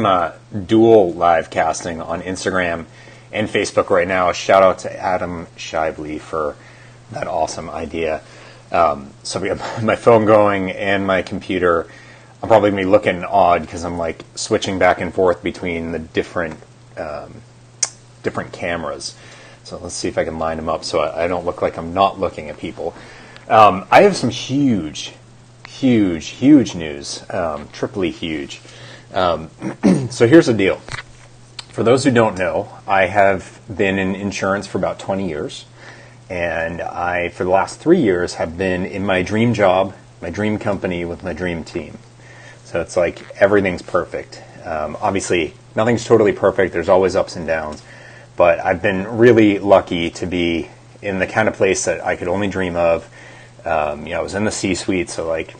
am dual live casting on Instagram and Facebook right now. Shout out to Adam Shively for that awesome idea. So we have my phone going and my computer. I'm probably going to be looking odd because I'm like switching back and forth between the different cameras. So let's see if I can line them up so I don't look like I'm not looking at people. I have some huge news, triply huge. So here's the deal. For those who don't know, I have been in insurance for about 20 years. And I, for the last 3 years, have been in my dream job, my dream company with my dream team. So it's like everything's perfect. Obviously, nothing's totally perfect. There's always ups and downs. But I've been really lucky to be in the kind of place that I could only dream of. I was in the C-suite, so like,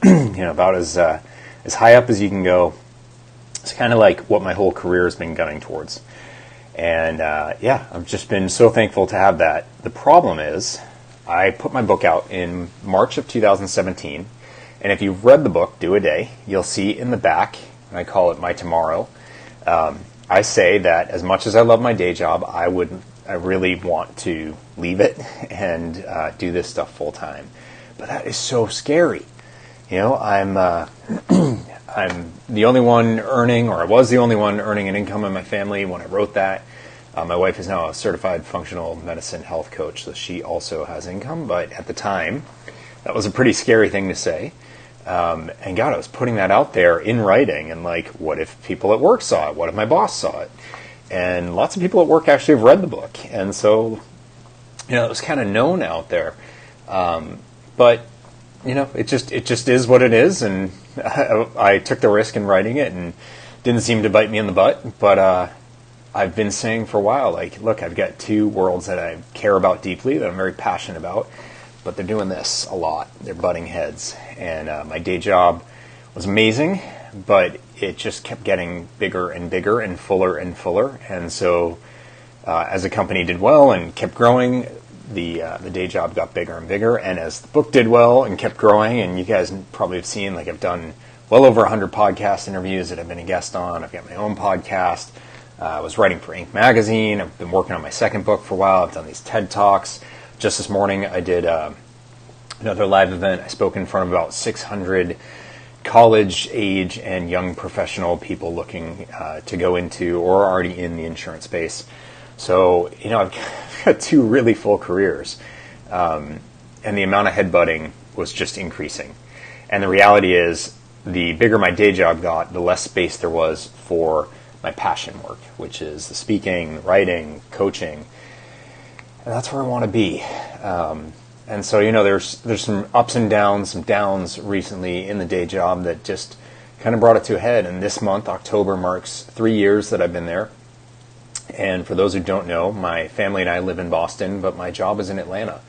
about as high up as you can go. It's kind of like what my whole career has been gunning towards. And I've just been so thankful to have that. The problem is, I put my book out in March of 2017. And if you've read the book, Do a Day, you'll see in the back, and I call it My Tomorrow, I say that as much as I love my day job, I really want to leave it and do this stuff full time. But that is so scary. I'm the only one earning, or I was the only one earning an income in my family when I wrote that. My wife is now a certified functional medicine health coach, so she also has income. But at the time, that was a pretty scary thing to say. And God, I was putting that out there in writing, and like, what if people at work saw it? What if my boss saw it? And lots of people at work actually have read the book, and so it was kind of known out there. But it just is what it is, and I took the risk in writing it, and didn't seem to bite me in the butt. But I've been saying for a while, like, look, I've got two worlds that I care about deeply, that I'm very passionate about. But they're doing this a lot. They're butting heads. And my day job was amazing, but it just kept getting bigger and bigger and fuller and fuller. And so as the company did well and kept growing, the day job got bigger and bigger. And as the book did well and kept growing, and you guys probably have seen, like, I've done well over 100 podcast interviews that I've been a guest on. I've got my own podcast. I was writing for Inc. magazine. I've been working on my second book for a while. I've done these TED Talks. Just this morning, I did another live event. I spoke in front of about 600 college age and young professional people looking to go into or are already in the insurance space. So, I've got two really full careers. And the amount of headbutting was just increasing. And the reality is, the bigger my day job got, the less space there was for my passion work, which is the speaking, writing, coaching. And that's where I want to be. And so, there's some ups and downs, some downs recently in the day job that just kind of brought it to a head. And this month, October, marks 3 years that I've been there. And for those who don't know, my family and I live in Boston, but my job is in Atlanta.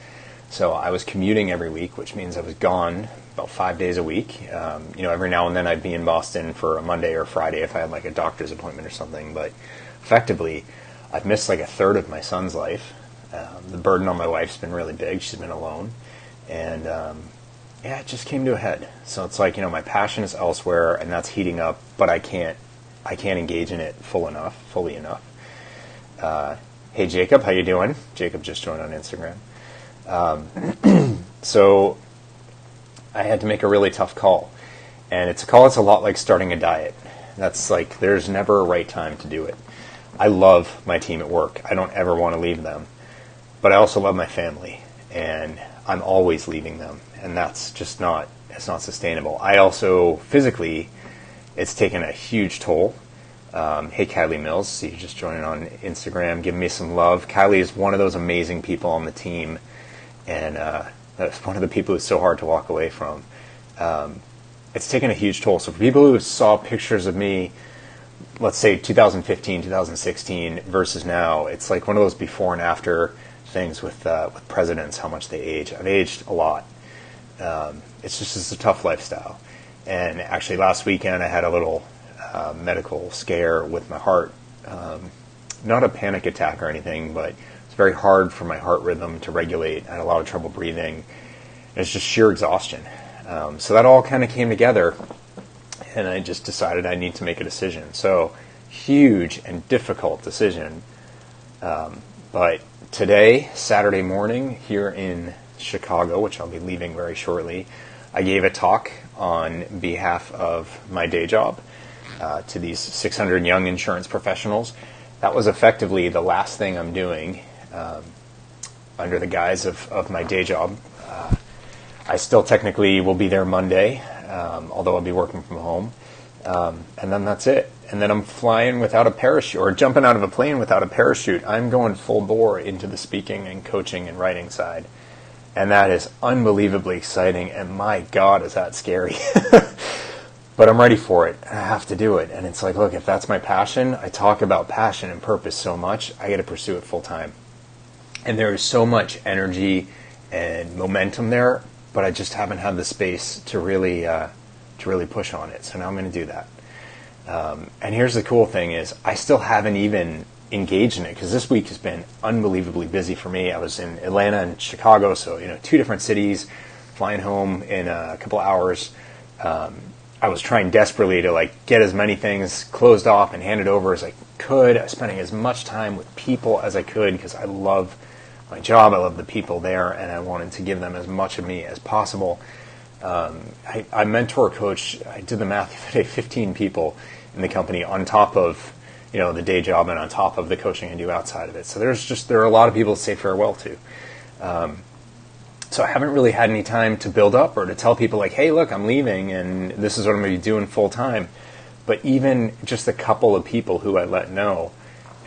So I was commuting every week, which means I was gone about 5 days a week. Every now and then I'd be in Boston for a Monday or Friday if I had like a doctor's appointment or something. But effectively, I've missed like a third of my son's life. The burden on my wife's been really big. She's been alone. And it just came to a head. So it's like, my passion is elsewhere, and that's heating up, but I can't engage in it fully enough. Hey, Jacob, how you doing? Jacob just joined on Instagram. So I had to make a really tough call. And it's a call that's a lot like starting a diet. That's like, there's never a right time to do it. I love my team at work. I don't ever want to leave them. But I also love my family, and I'm always leaving them, and that's just it's not sustainable. I also, physically, it's taken a huge toll. Hey, Kylie Mills, see you just joining on Instagram, giving me some love. Kylie is one of those amazing people on the team, and that's one of the people who's so hard to walk away from. It's taken a huge toll. So for people who saw pictures of me, let's say 2015, 2016 versus now, it's like one of those before and after things with presidents, how much they age. I've aged a lot. It's a tough lifestyle. And actually last weekend I had a little medical scare with my heart. Not a panic attack or anything, but it's very hard for my heart rhythm to regulate. I had a lot of trouble breathing. It's just sheer exhaustion. So that all kind of came together. and I just decided I need to make a decision. So, huge and difficult decision. But today, Saturday morning, here in Chicago, which I'll be leaving very shortly, I gave a talk on behalf of my day job to these 600 young insurance professionals. That was effectively the last thing I'm doing under the guise of my day job. I still technically will be there Monday, although I'll be working from home. And then that's it. And then I'm flying without a parachute, or jumping out of a plane without a parachute. I'm going full bore into the speaking and coaching and writing side. And that is unbelievably exciting, and my God, is that scary. But I'm ready for it. I have to do it. And it's like, look, if that's my passion, I talk about passion and purpose so much, I got to pursue it full time. And there is so much energy and momentum there, but I just haven't had the space to really push on it. So now I'm going to do that. And here's the cool thing is I still haven't even engaged in it, because this week has been unbelievably busy for me. I was in Atlanta and Chicago, so 2 different cities, flying home in a couple hours. I was trying desperately to get as many things closed off and handed over as I could. I was spending as much time with people as I could because I love my job. I love the people there, and I wanted to give them as much of me as possible. I mentor, coach. I did the math the other day, 15 people in the company on top of the day job and on top of the coaching I do outside of it. So there are a lot of people to say farewell to. So I haven't really had any time to build up or to tell people hey, look, I'm leaving and this is what I'm going to be doing full time. But even just a couple of people who I let know,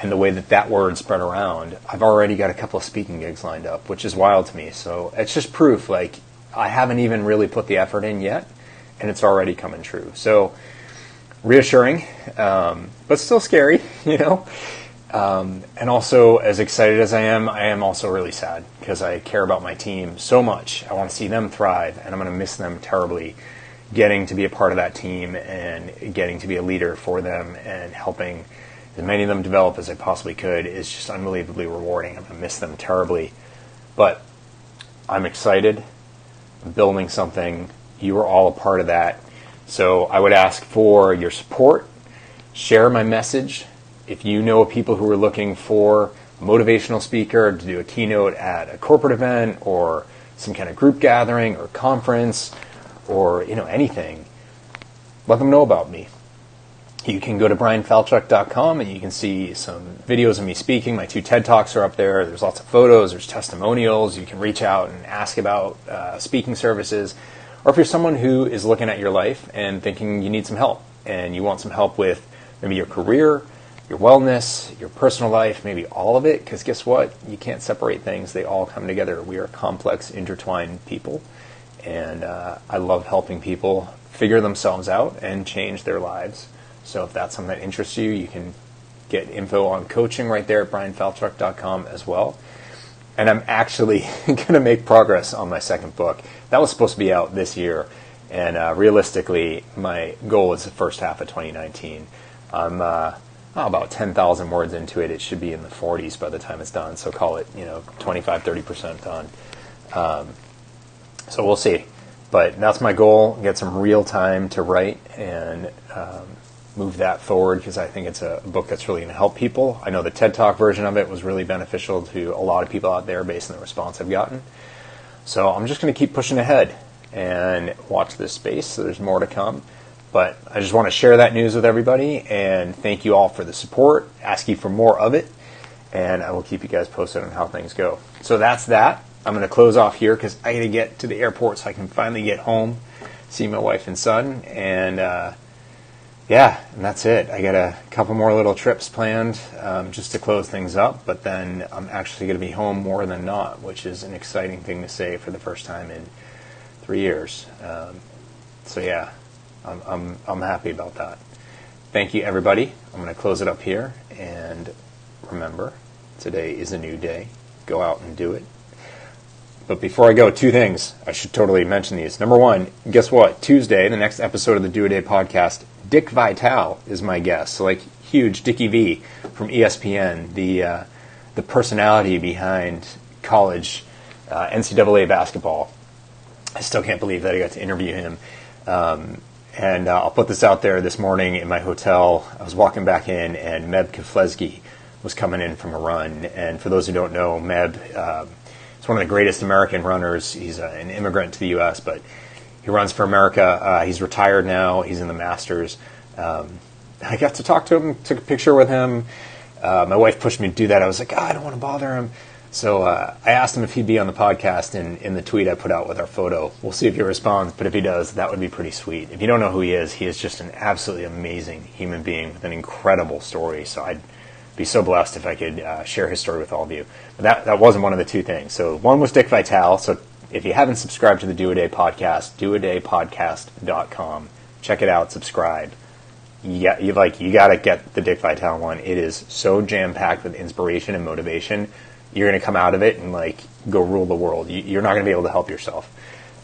and the way that word spread around, I've already got a couple of speaking gigs lined up, which is wild to me. So it's just proof, I haven't even really put the effort in yet, and it's already coming true. So reassuring, but still scary, and also, as excited as I am also really sad, because I care about my team so much. I want to see them thrive, and I'm going to miss them terribly. Getting to be a part of that team and getting to be a leader for them and helping as many of them develop as I possibly could is just unbelievably rewarding. I'm going to miss them terribly. But I'm excited. I'm building something. You are all a part of that. So I would ask for your support. Share my message. If you know of people who are looking for a motivational speaker to do a keynote at a corporate event or some kind of group gathering or conference or anything, let them know about me. You can go to brianfalchuk.com and you can see some videos of me speaking. My 2 TED Talks are up there. There's lots of photos. There's testimonials. You can reach out and ask about speaking services. Or if you're someone who is looking at your life and thinking you need some help and you want some help with maybe your career, your wellness, your personal life, maybe all of it, because guess what? You can't separate things. They all come together. We are complex, intertwined people, and I love helping people figure themselves out and change their lives. So if that's something that interests you, you can get info on coaching right there at brianfalchuk.com as well. And I'm actually going to make progress on my second book. That was supposed to be out this year, and realistically, my goal is the first half of 2019. I'm about 10,000 words into it. It should be in the 40s by the time it's done, so call it 25-30% done. So we'll see. But that's my goal, get some real time to write and move that forward, because I think it's a book that's really going to help people. I know the TED Talk version of it was really beneficial to a lot of people out there based on the response I've gotten. So I'm just going to keep pushing ahead and watch this space. So there's more to come. But I just want to share that news with everybody and thank you all for the support, ask you for more of it, and I will keep you guys posted on how things go. So that's that. I'm going to close off here because I got to get to the airport so I can finally get home, see my wife and son, and and that's it. I got a couple more little trips planned just to close things up, but then I'm actually going to be home more than not, which is an exciting thing to say for the first time in 3 years. I'm happy about that. Thank you, everybody. I'm going to close it up here, and remember, today is a new day. Go out and do it. But before I go, 2 things. I should totally mention these. Number 1, guess what? Tuesday, the next episode of the Do A Day podcast, Dick Vitale is my guest. So huge Dickie V from ESPN, the personality behind college NCAA basketball. I still can't believe that I got to interview him. And I'll put this out there. This morning in my hotel, I was walking back in, and Meb Keflezighi was coming in from a run. And for those who don't know, Meb is one of the greatest American runners. He's an immigrant to the U.S., but he runs for America. He's retired now. He's in the Masters. I got to talk to him, took a picture with him. My wife pushed me to do that. I was like, I don't want to bother him. So I asked him if he'd be on the podcast, and in the tweet I put out with our photo. We'll see if he responds, but if he does, that would be pretty sweet. If you don't know who he is just an absolutely amazing human being with an incredible story. So I'd be so blessed if I could share his story with all of you. But that wasn't one of the two things. So one was Dick Vitale. So if you haven't subscribed to the Do A Day podcast, doadaypodcast.com. Check it out, subscribe. Yeah, you got to get the Dick Vitale one. It is so jam-packed with inspiration and motivation. You're going to come out of it and go rule the world. You're not going to be able to help yourself.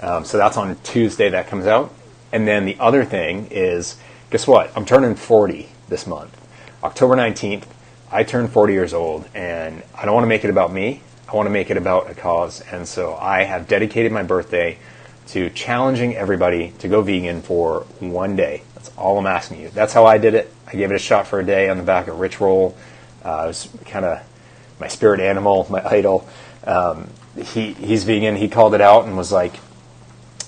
So that's on Tuesday that comes out. And then the other thing is, guess what? I'm turning 40 this month. October 19th, I turn 40 years old, and I don't want to make it about me. I want to make it about a cause. And so I have dedicated my birthday to challenging everybody to go vegan for one day. That's all I'm asking you. That's how I did it. I gave it a shot for a day on the back of Rich Roll. It was kind of my spirit animal, my idol. He's vegan. He called it out and was like,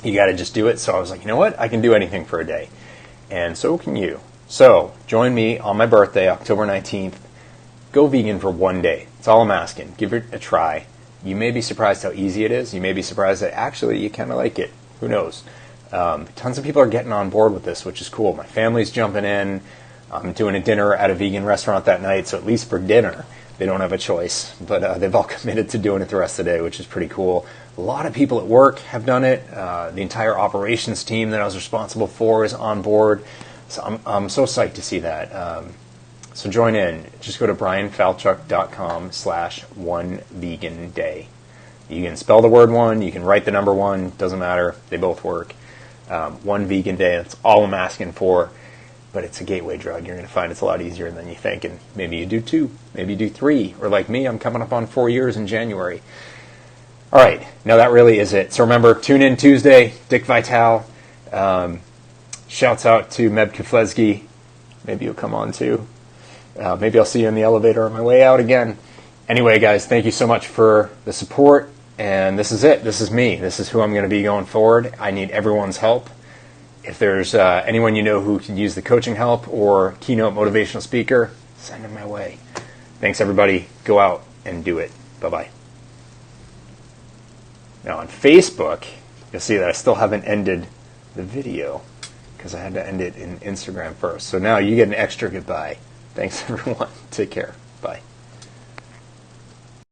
you got to just do it. So I was like, you know what? I can do anything for a day. And so can you. So join me on my birthday, October 19th. Go vegan for one day. That's all I'm asking. Give it a try. You may be surprised how easy it is. You may be surprised that actually you kind of like it. Who knows? Tons of people are getting on board with this, which is cool. My family's jumping in. I'm doing a dinner at a vegan restaurant that night, so at least for dinner, they don't have a choice. But they've all committed to doing it the rest of the day, which is pretty cool. A lot of people at work have done it. The entire operations team that I was responsible for is on board. So I'm so psyched to see that. So join in. Just go to brianfalchuk.com/oneveganday. You can spell the word one. You can write the number one. Doesn't matter. They both work. One vegan day. That's all I'm asking for. But it's a gateway drug. You're going to find it's a lot easier than you think. And maybe you do 2. Maybe you do 3. Or like me, I'm coming up on 4 years in January. All right. Now that really is it. So remember, tune in Tuesday. Dick Vitale. Shouts out to Meb Keflezighi. Maybe you'll come on too. Maybe I'll see you in the elevator on my way out again. Anyway, guys, thank you so much for the support. And this is it. This is me. This is who I'm going to be going forward. I need everyone's help. If there's anyone you know who could use the coaching help or keynote motivational speaker, send them my way. Thanks, everybody. Go out and do it. Bye-bye. Now, on Facebook, you'll see that I still haven't ended the video because I had to end it in Instagram first. So now you get an extra goodbye. Thanks, everyone. Take care.